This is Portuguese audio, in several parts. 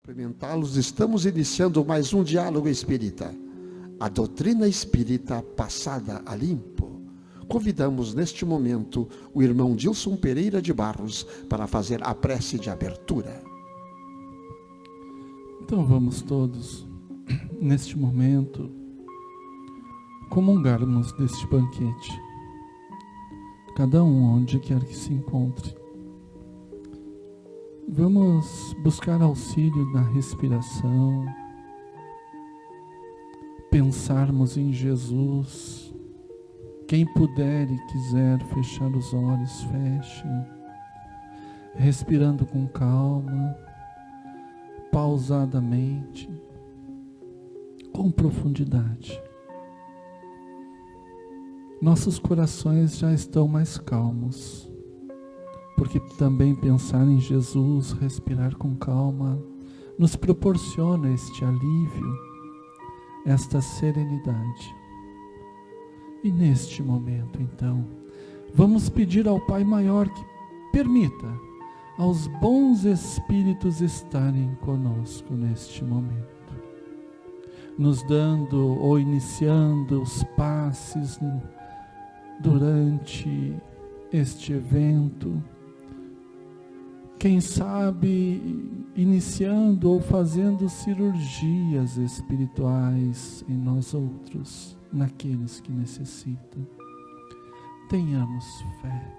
Cumprimentá-los, estamos iniciando mais um diálogo espírita, a doutrina espírita passada a limpo. Convidamos neste momento o irmão Dilson Pereira de Barros para fazer a prece de abertura. Então vamos todos, neste momento, comungarmos deste banquete, cada um onde quer que se encontre. Vamos buscar auxílio na respiração, pensarmos em Jesus. Quem puder e quiser fechar os olhos, feche, respirando com calma, pausadamente, com profundidade. Nossos corações já estão mais calmos, porque também pensar em Jesus, respirar com calma, nos proporciona este alívio, esta serenidade. E neste momento, então, vamos pedir ao Pai Maior que permita aos bons espíritos estarem conosco neste momento, nos dando ou iniciando os passes durante este evento. Quem sabe iniciando ou fazendo cirurgias espirituais em nós outros, naqueles que necessitam. Tenhamos fé,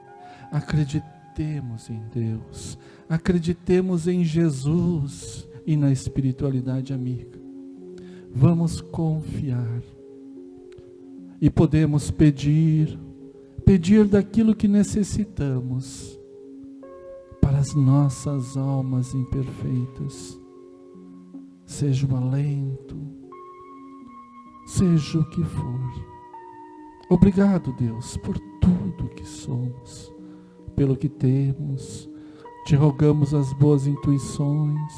acreditemos em Deus, acreditemos em Jesus e na espiritualidade amiga. Vamos confiar e podemos pedir daquilo que necessitamos para as nossas almas imperfeitas, seja o alento, seja o que for. Obrigado, Deus, por tudo que somos, pelo que temos. Te rogamos as boas intuições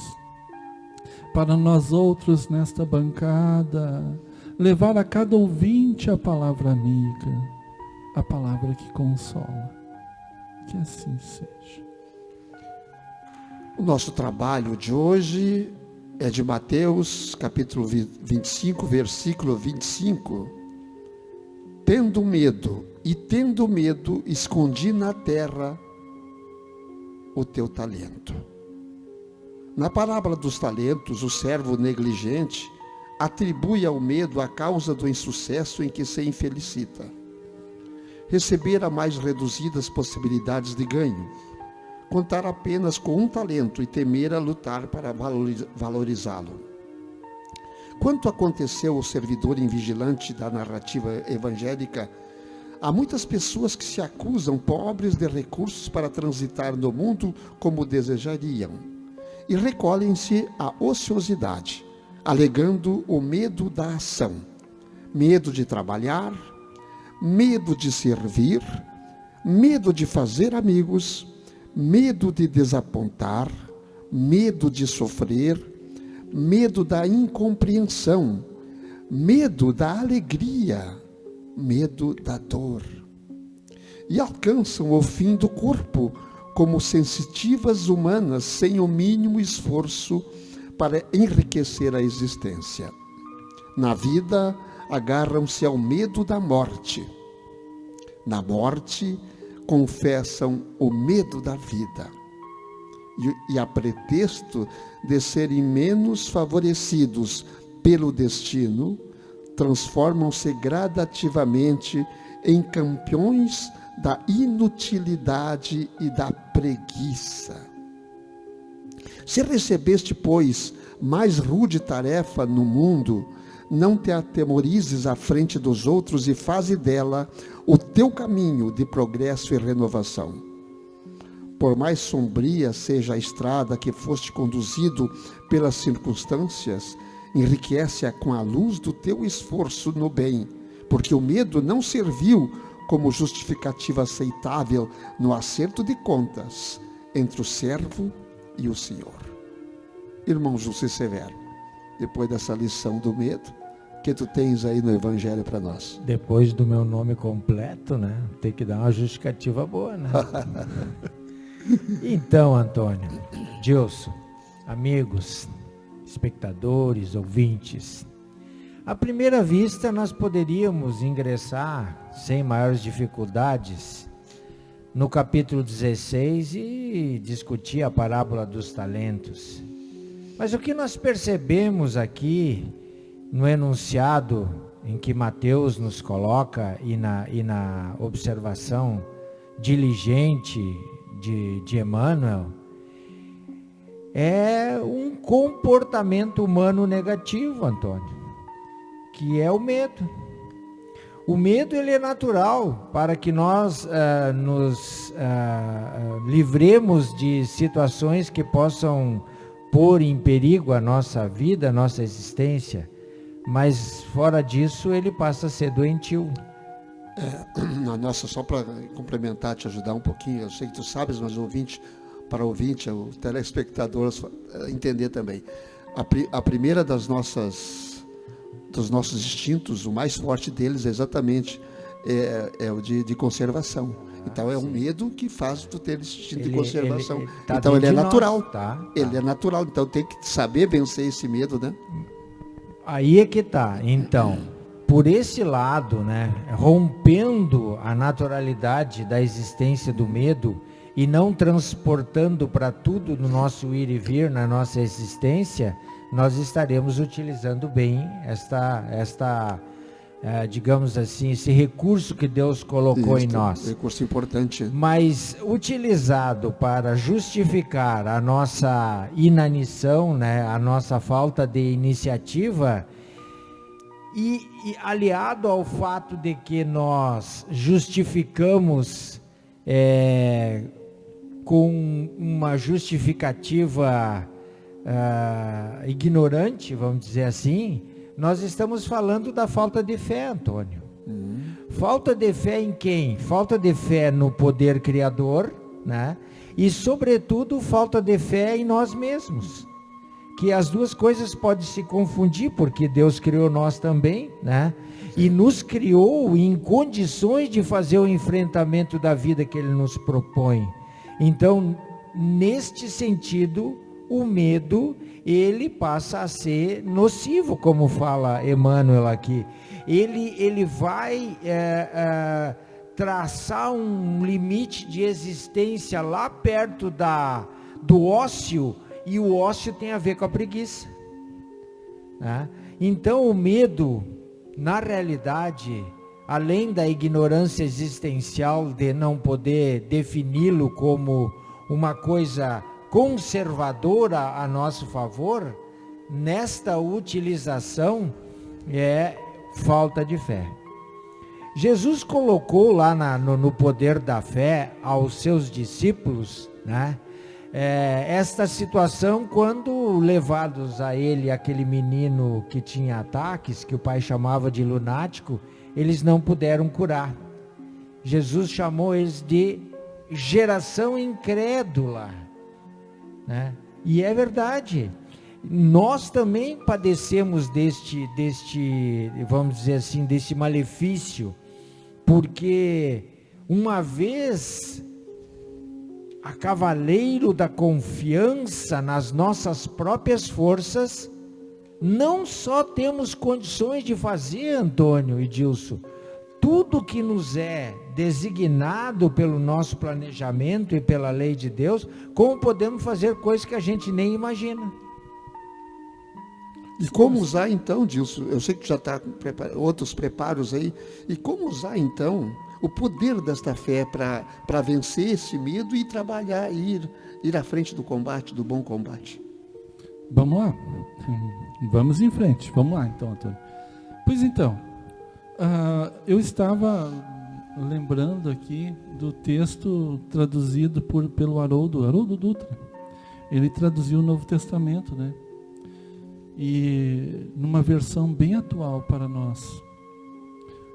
para nós outros nesta bancada, levar a cada ouvinte a palavra amiga, a palavra que consola. Que assim seja. O nosso trabalho de hoje é de Mateus, capítulo 25, versículo 25. Tendo medo, escondi na terra o teu talento. Na parábola dos talentos, o servo negligente atribui ao medo a causa do insucesso em que se infelicita. Receber a mais reduzidas possibilidades de ganho, contar apenas com um talento e temer a lutar para valorizá-lo. Quanto aconteceu ao servidor invigilante da narrativa evangélica, há muitas pessoas que se acusam pobres de recursos para transitar no mundo como desejariam e recolhem-se à ociosidade, alegando o medo da ação, medo de trabalhar, medo de servir, medo de fazer amigos, medo de desapontar, medo de sofrer, medo da incompreensão, medo da alegria, medo da dor. E alcançam o fim do corpo como sensitivas humanas sem o mínimo esforço para enriquecer a existência. Na vida, agarram-se ao medo da morte. Na morte, confessam o medo da vida. E a pretexto de serem menos favorecidos pelo destino, transformam-se gradativamente em campeões da inutilidade e da preguiça. Se recebeste, pois, mais rude tarefa no mundo, não te atemorizes à frente dos outros e faze dela o teu caminho de progresso e renovação. Por mais sombria seja a estrada que foste conduzido pelas circunstâncias, enriquece-a com a luz do teu esforço no bem, porque o medo não serviu como justificativa aceitável no acerto de contas entre o servo e o Senhor. Irmão José Severo, depois dessa lição do medo, que tu tens aí no Evangelho para nós? Depois do meu nome completo, né? Tem que dar uma justificativa boa, né? Então, Antônio, Dilson, amigos, espectadores, ouvintes. À primeira vista, nós poderíamos ingressar, sem maiores dificuldades, no capítulo 16 e discutir a parábola dos talentos. Mas o que nós percebemos aqui, no enunciado em que Mateus nos coloca e na observação diligente de Emmanuel, é um comportamento humano negativo, Antônio, que é o medo. O medo, ele é natural para que nós nos livremos de situações que possam pôr em perigo a nossa vida, a nossa existência, mas fora disso ele passa a ser doentio. Só para complementar, te ajudar um pouquinho, eu sei que tu sabes, mas para o ouvinte, o telespectador entender também. A primeira dos nossos instintos, o mais forte deles é exatamente o de conservação. Então é um medo que faz tu ter esse instinto de conservação. Então ele é natural. Ele é natural, então tem que saber vencer esse medo, né? Aí é que tá. Então, por esse lado, né, rompendo a naturalidade da existência do medo e não transportando para tudo no nosso ir e vir, na nossa existência, nós estaremos utilizando bem digamos assim, esse recurso que Deus colocou em nós. Recurso importante. Mas utilizado para justificar a nossa inanição, né, a nossa falta de iniciativa, e aliado ao fato de que nós justificamos com uma justificativa ignorante, vamos dizer assim, nós estamos falando da falta de fé, Antônio. Falta de fé em quem? Falta de fé no poder criador, né? E sobretudo falta de fé em nós mesmos. Que as duas coisas podem se confundir, porque Deus criou nós também, né? E nos criou em condições de fazer o enfrentamento da vida que Ele nos propõe. Então, neste sentido, o medo, ele passa a ser nocivo, como fala Emmanuel aqui. Ele vai traçar um limite de existência lá perto do ócio, e o ócio tem a ver com a preguiça, né? Então o medo, na realidade, além da ignorância existencial de não poder defini-lo como uma coisa conservadora a nosso favor, nesta utilização é falta de fé. Jesus colocou lá no poder da fé aos seus discípulos, né, esta situação quando levados a ele, aquele menino que tinha ataques, que o pai chamava de lunático, eles não puderam curar. Jesus chamou eles de geração incrédula, né? E é verdade, nós também padecemos deste, vamos dizer assim, desse malefício, porque uma vez a cavaleiro da confiança nas nossas próprias forças, não só temos condições de fazer, Antônio e Dilson, tudo que nos é designado pelo nosso planejamento e pela lei de Deus, como podemos fazer coisas que a gente nem imagina. E como usar então, Dilson? Eu sei que tu já está com outros preparos aí. E como usar então o poder desta fé para vencer esse medo e trabalhar, ir à frente do combate, do bom combate? Vamos lá. Vamos em frente. Vamos lá então, Antônio. Pois então, eu estava lembrando aqui do texto traduzido pelo Haroldo Dutra. Ele traduziu o Novo Testamento, né? E numa versão bem atual para nós,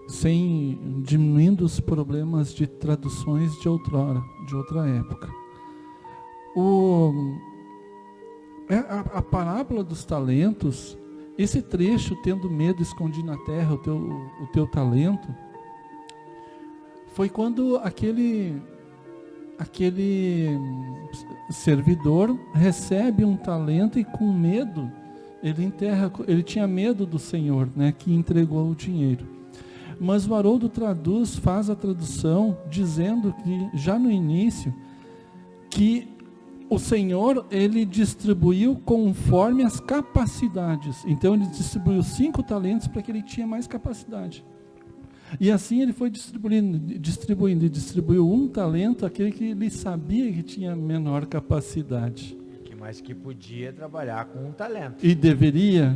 sem diminuindo os problemas de traduções de outrora, de outra época. A parábola dos talentos, esse trecho, tendo medo, escondi na terra o teu talento, foi quando aquele servidor recebe um talento e com medo ele tinha medo do Senhor, né, que entregou o dinheiro. Mas o Haroldo faz a tradução dizendo que já no início, que o Senhor, ele distribuiu conforme as capacidades. Então ele distribuiu 5 talentos para que ele tinha mais capacidade. E assim ele foi distribuindo, e distribuiu 1 talento àquele que ele sabia que tinha menor capacidade. Mas que podia trabalhar com 1 talento. E deveria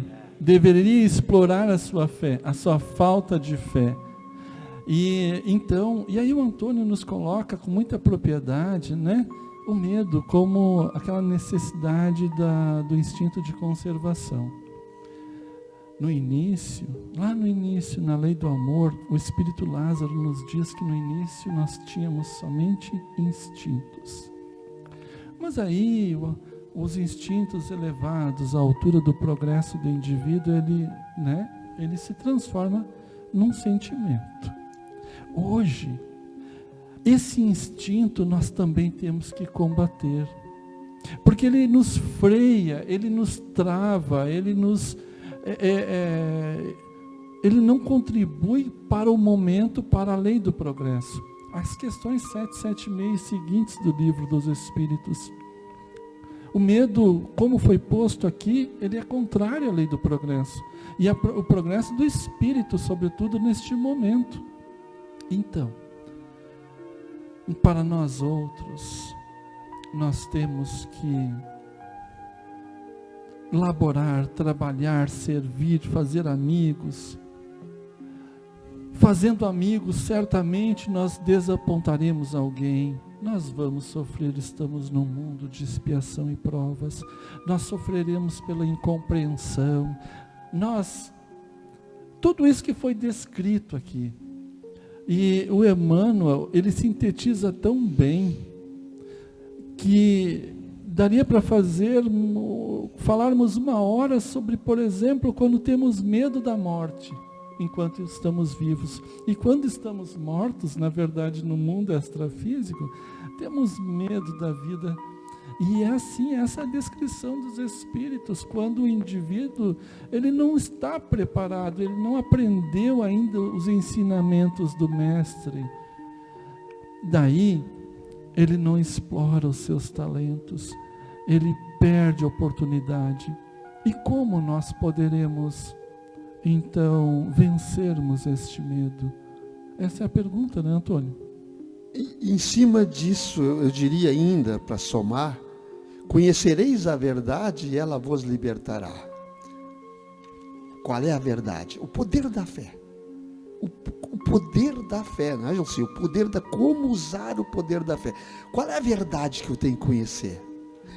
explorar a sua fé, a sua falta de fé. E aí o Antônio nos coloca com muita propriedade, né, o medo como aquela necessidade do instinto de conservação. Lá no início, na lei do amor, o Espírito Lázaro nos diz que no início nós tínhamos somente instintos. Mas aí os instintos elevados à altura do progresso do indivíduo, ele se transforma num sentimento. Hoje, esse instinto nós também temos que combater, porque ele nos freia, ele nos trava, ele não contribui para o momento, para a lei do progresso. As questões 7, 7,5 e seguintes do Livro dos Espíritos. O medo, como foi posto aqui, ele é contrário à lei do progresso. E o progresso do espírito, sobretudo neste momento. Então, para nós outros, nós temos que laborar, trabalhar, servir, fazer amigos. Fazendo amigos, certamente nós desapontaremos alguém. Nós vamos sofrer, estamos num mundo de expiação e provas. Nós sofreremos pela incompreensão. Tudo isso que foi descrito aqui. E o Emmanuel, ele sintetiza tão bem que daria para falarmos 1 hora sobre, por exemplo, quando temos medo da morte, enquanto estamos vivos. E quando estamos mortos, na verdade, no mundo extrafísico, temos medo da vida. E é assim, essa é a descrição dos espíritos, quando o indivíduo, ele não está preparado, ele não aprendeu ainda os ensinamentos do mestre. Daí, ele não explora os seus talentos, ele perde a oportunidade. E como nós poderemos então vencermos este medo? Essa é a pergunta, né, Antônio? E, em cima disso, eu diria ainda, para somar, conhecereis a verdade e ela vos libertará. Qual é a verdade? O poder da fé. O poder da fé, não é, Joãozinho? O poder como usar o poder da fé. Qual é a verdade que eu tenho que conhecer?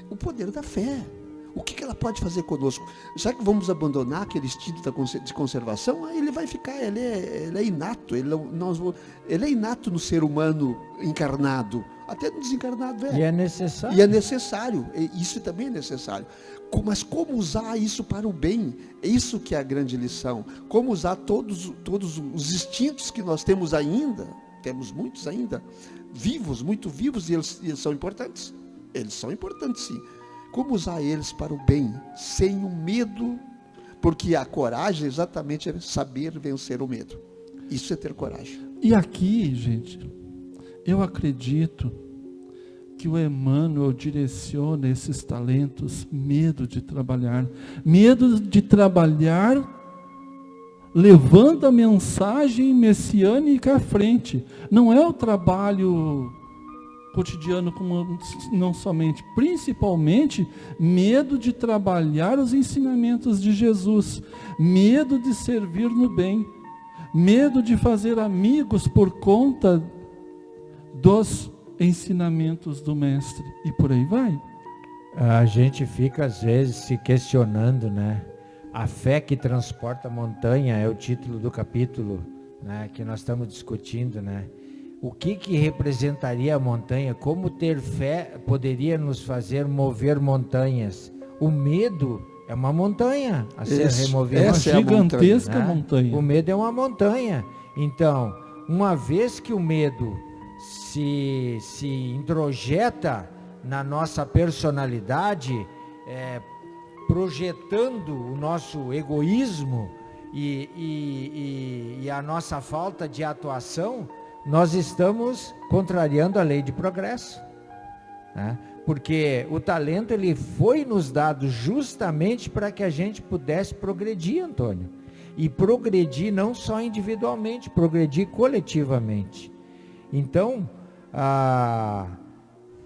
O poder da fé. O que ela pode fazer conosco? Será que vamos abandonar aquele instinto de conservação? Ele vai ficar, ele é inato, ele é inato no ser humano encarnado, até no desencarnado é. E é necessário. E é necessário, isso também é necessário. Mas como usar isso para o bem? É isso que é a grande lição. Como usar todos os instintos que nós temos ainda, temos muitos ainda, vivos, muito vivos, e eles são importantes. Eles são importantes, sim. Como usar eles para o bem, sem o medo, porque a coragem exatamente é saber vencer o medo. Isso é ter coragem. E aqui, gente, eu acredito que o Emmanuel direciona esses talentos, medo de trabalhar levando a mensagem messiânica à frente. Não é o trabalho cotidiano, como não somente, principalmente medo de trabalhar os ensinamentos de Jesus, medo de servir no bem, medo de fazer amigos por conta dos ensinamentos do mestre, e por aí vai. A gente fica às vezes se questionando, né? A fé que transporta a montanha é o título do capítulo, né, que nós estamos discutindo, né? O que representaria a montanha? Como ter fé poderia nos fazer mover montanhas? O medo é uma montanha a ser removida. Essa é uma gigantesca montanha. O medo é uma montanha. Então, uma vez que o medo se introjeta na nossa personalidade, projetando o nosso egoísmo e a nossa falta de atuação, nós estamos contrariando a lei de progresso, né? Porque o talento ele foi nos dado justamente para que a gente pudesse progredir, Antônio. E progredir não só individualmente, progredir coletivamente. Então,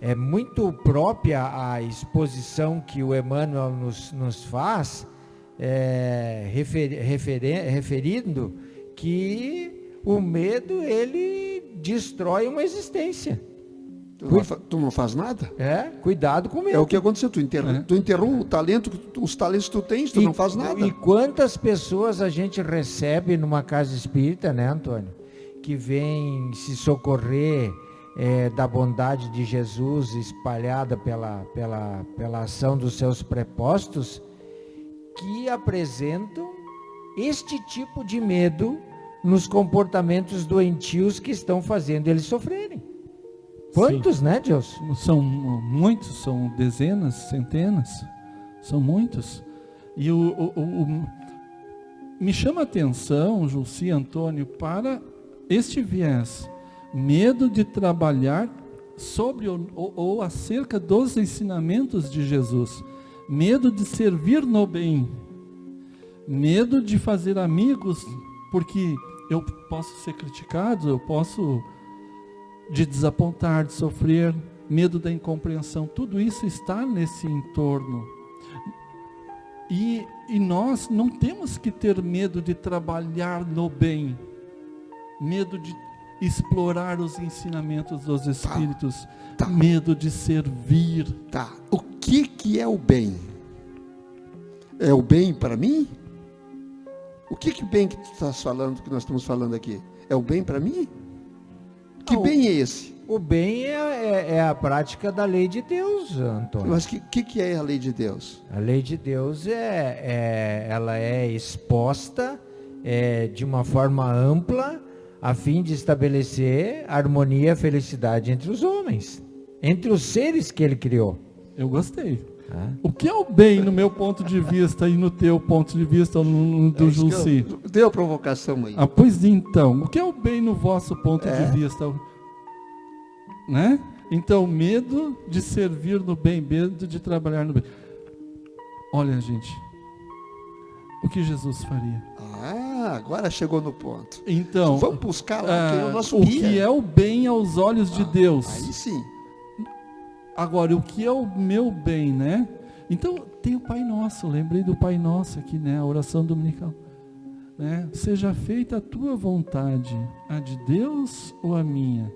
é muito própria a exposição que o Emmanuel nos faz, referindo que o medo, ele destrói uma existência. Tu não faz nada? Cuidado com o medo. É o que aconteceu, tu enterrou o talento, os talentos que tu tens, tu não faz nada. E quantas pessoas a gente recebe numa casa espírita, né, Antônio, que vem se socorrer da bondade de Jesus espalhada pela ação dos seus prepostos, que apresentam este tipo de medo nos comportamentos doentios que estão fazendo eles sofrerem. Quantos, sim, né, Deus? São muitos, são dezenas, centenas, são muitos. E me chama a atenção, Julci, Antônio, para este viés, medo de trabalhar sobre ou acerca dos ensinamentos de Jesus, medo de servir no bem, medo de fazer amigos, porque eu posso ser criticado, eu posso de desapontar, de sofrer, medo da incompreensão, tudo isso está nesse entorno. E nós não temos que ter medo de trabalhar no bem, medo de explorar os ensinamentos dos Espíritos, medo de servir. O que é o bem? É o bem para mim? O que bem que tu estás falando, que nós estamos falando aqui? É o bem para mim? Que bem é esse? O bem é a prática da lei de Deus, Antônio. Mas o que é a lei de Deus? A lei de Deus ela é exposta de uma forma ampla a fim de estabelecer harmonia e felicidade entre os homens, entre os seres que ele criou. Eu gostei. O que é o bem no meu ponto de vista e no teu ponto de vista do Julci? Deu provocação aí. Pois então, o que é o bem no vosso ponto de vista? Né? Então, medo de servir no bem, medo de trabalhar no bem. Olha, gente, o que Jesus faria? Agora chegou no ponto. Então, vamos buscar lá quem é o nosso guia. O que é o bem aos olhos de Deus. Aí sim. Agora, o que é o meu bem, né? Então, tem o Pai Nosso, lembrei do Pai Nosso aqui, né? A oração dominical. Né? Seja feita a tua vontade, a de Deus ou a minha?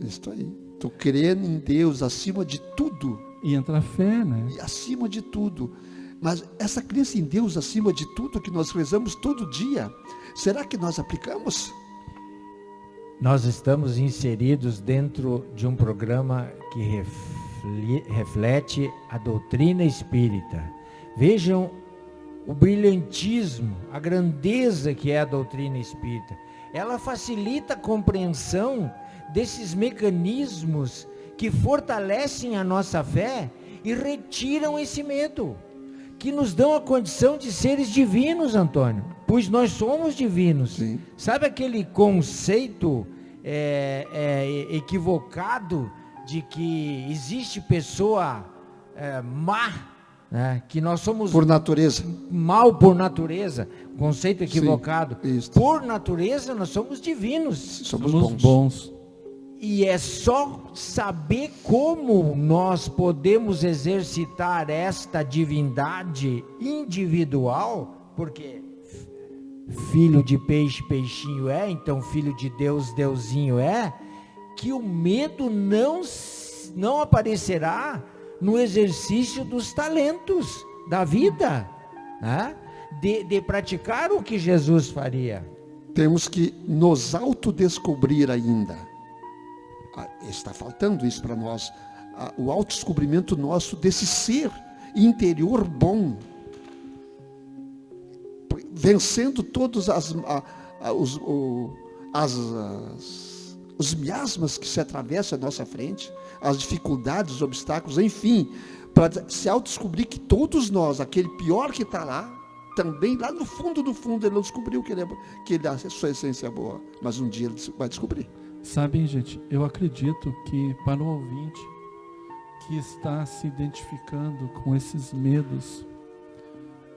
Isso aí. Tu crendo em Deus acima de tudo. E entra a fé, né? E acima de tudo. Mas essa crença em Deus acima de tudo que nós rezamos todo dia, será que nós aplicamos? Nós estamos inseridos dentro de um programa que reflete a doutrina espírita. Vejam o brilhantismo, a grandeza que é a doutrina espírita. Ela facilita a compreensão desses mecanismos que fortalecem a nossa fé e retiram esse medo, que nos dão a condição de seres divinos, Antônio, pois nós somos divinos. Sim. Sabe aquele conceito equivocado de que existe pessoa má, né? Que nós somos por natureza, mal por natureza, conceito equivocado. Sim, isso. Por natureza nós somos divinos, somos bons. E é só saber como nós podemos exercitar esta divindade individual, porque filho de peixe, peixinho então filho de Deus, deusinho que o medo não aparecerá no exercício dos talentos da vida, né? de praticar o que Jesus faria. Temos que nos autodescobrir ainda. Está faltando isso para nós, o autodescobrimento nosso desse ser interior bom, vencendo todos os miasmas que se atravessam à nossa frente, as dificuldades, os obstáculos, enfim, para se autodescobrir que todos nós, aquele pior que está lá, também lá no fundo do fundo ele não descobriu que a sua essência é boa, mas um dia ele vai descobrir. Sabem, gente, eu acredito que para o ouvinte que está se identificando com esses medos,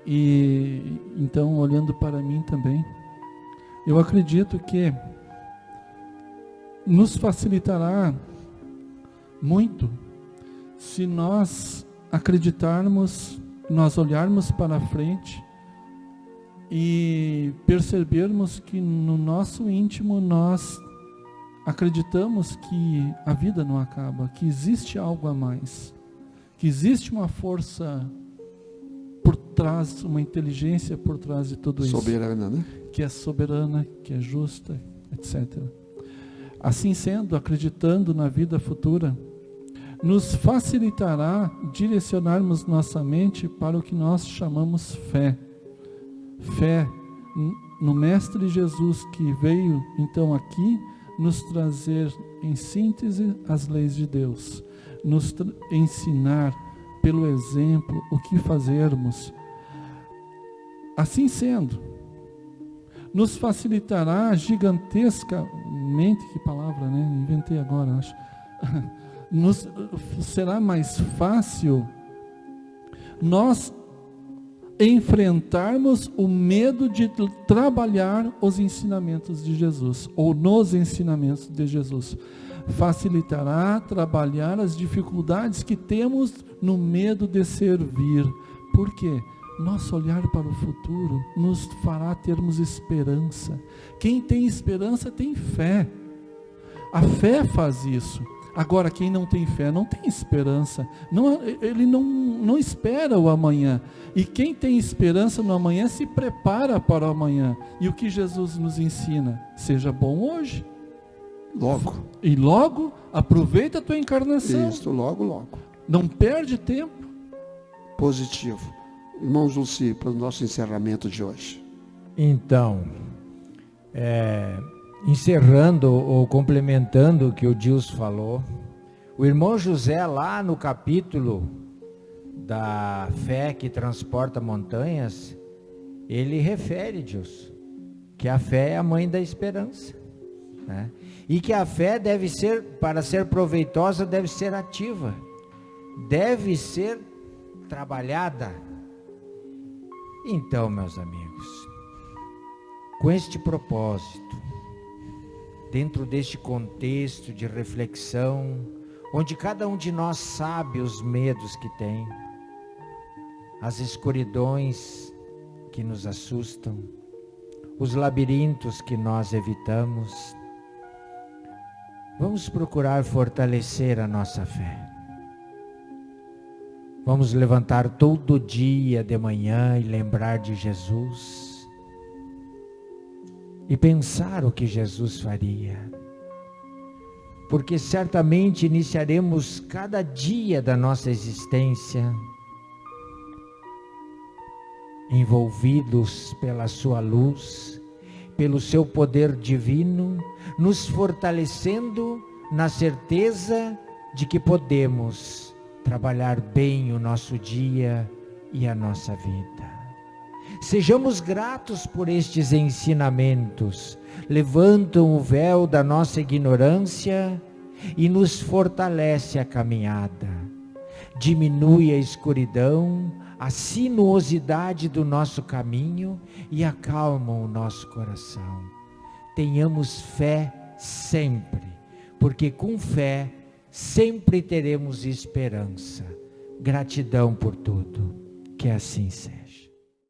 e então olhando para mim também, eu acredito que nos facilitará muito se nós acreditarmos, nós olharmos para frente e percebermos que no nosso íntimo nós acreditamos que a vida não acaba, que existe algo a mais, que existe uma força por trás, uma inteligência por trás de tudo isso. Soberana, né? Que é soberana, que é justa, etc. Assim sendo, acreditando na vida futura, nos facilitará direcionarmos nossa mente para o que nós chamamos fé. Fé no Mestre Jesus, que veio então aqui nos trazer em síntese as leis de Deus, nos ensinar pelo exemplo o que fazermos. Assim sendo, nos facilitará gigantescamente, que palavra, né? Inventei agora, acho. Será mais fácil nós enfrentarmos o medo de trabalhar os ensinamentos de Jesus, ou nos ensinamentos de Jesus. Facilitará trabalhar as dificuldades que temos no medo de servir. Por quê? Nosso olhar para o futuro nos fará termos esperança. Quem tem esperança tem fé. A fé faz isso. Agora, quem não tem fé não tem esperança. Ele não espera o amanhã. E quem tem esperança no amanhã se prepara para o amanhã. E o que Jesus nos ensina? Seja bom hoje. Logo. E logo, aproveita a tua encarnação. Isso, logo. Não perde tempo. Positivo. Irmão Julci, para o nosso encerramento de hoje. Então, encerrando ou complementando o que o Dilson falou, o irmão José, lá no capítulo da fé que transporta montanhas, ele refere, Dilson, que a fé é a mãe da esperança, né? E que a fé deve ser, para ser proveitosa, deve ser ativa, deve ser trabalhada. Então, meus amigos, com este propósito, dentro deste contexto de reflexão, onde cada um de nós sabe os medos que tem, as escuridões que nos assustam, os labirintos que nós evitamos, vamos procurar fortalecer a nossa fé. Vamos levantar todo dia de manhã e lembrar de Jesus e pensar o que Jesus faria, porque certamente iniciaremos cada dia da nossa existência envolvidos pela sua luz, pelo seu poder divino, nos fortalecendo na certeza de que podemos trabalhar bem o nosso dia e a nossa vida. Sejamos gratos por estes ensinamentos, levantam o véu da nossa ignorância e nos fortalece a caminhada, diminui a escuridão, a sinuosidade do nosso caminho e acalmam o nosso coração. Tenhamos fé sempre, porque com fé sempre teremos esperança. Gratidão por tudo, que assim seja.